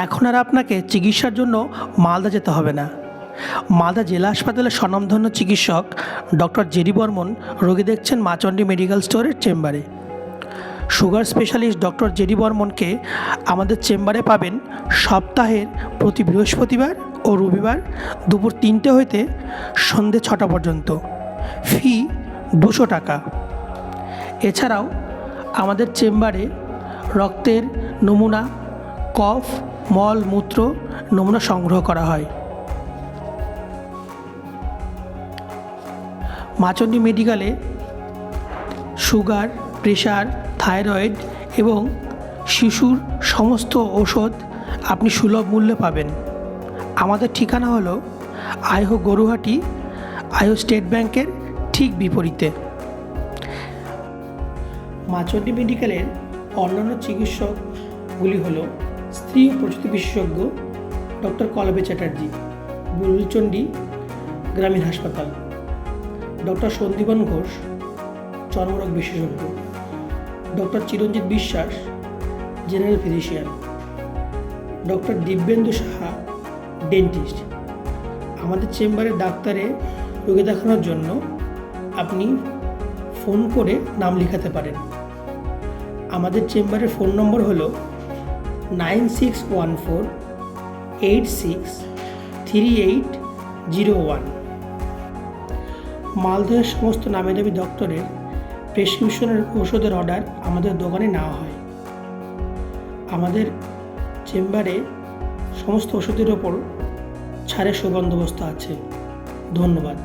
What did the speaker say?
এখন আর আপনাকে চিকিৎসার জন্য মালদা যেতে হবে না। মালদা জেলা হাসপাতালের স্বনামধন্য চিকিৎসক ডক্টর জেডি বর্মন রোগী দেখছেন মাচণ্ডী মেডিকেল স্টোরের চেম্বারে। সুগার স্পেশালিস্ট ডক্টর জেডি বর্মনকে আমাদের চেম্বারে পাবেন সপ্তাহের প্রতি বৃহস্পতিবার ও রবিবার দুপুর 3টে হইতে সন্ধে 6টা পর্যন্ত। ফি 200 টাকা। এছাড়াও আমাদের চেম্বারে রক্তের নমুনা, কফ, মল, মূত্র নমুনা সংগ্রহ করা হয়। মাচণ্ডী মেডিকেলে সুগার, প্রেশার, থাইরয়েড এবং শিশুর সমস্ত ওষুধ আপনি সুলভ মূল্যে পাবেন। আমাদের ঠিকানা হলো আইহো গরুহাটি, আইহো স্টেট ব্যাংকের ঠিক বিপরীতে। মাচণ্ডী মেডিকেলের অন্যান্য চিকিৎসকগুলি হলো স্ত্রী ও প্রসূতি বিশেষজ্ঞ ডক্টর কলবে চ্যাটার্জি, বুলবুলচণ্ডী গ্রামীণ হাসপাতাল, ডক্টর সন্দীপন ঘোষ, চর্মরোগ বিশেষজ্ঞ, ডক্টর চিরঞ্জিত বিশ্বাস, general physician, doctor Dibyendu Saha, dentist. আমাদের চেম্বারে ডাক্তারে রোগী দেখানোর জন্য আপনি ফোন করে নাম লেখাতে পারেন। আমাদের চেম্বারের ফোন নম্বর হলো 9614863801। মালদহের সমস্ত নামি দামি ডক্টরের প্রেসক্রিপশনের ওষুধের অর্ডার আমাদের দোকানে নেওয়া হয়। আমাদের চেম্বারে সমস্ত ওষুধের ওপর ছাড়ের সুবন্দোবস্ত আছে। ধন্যবাদ।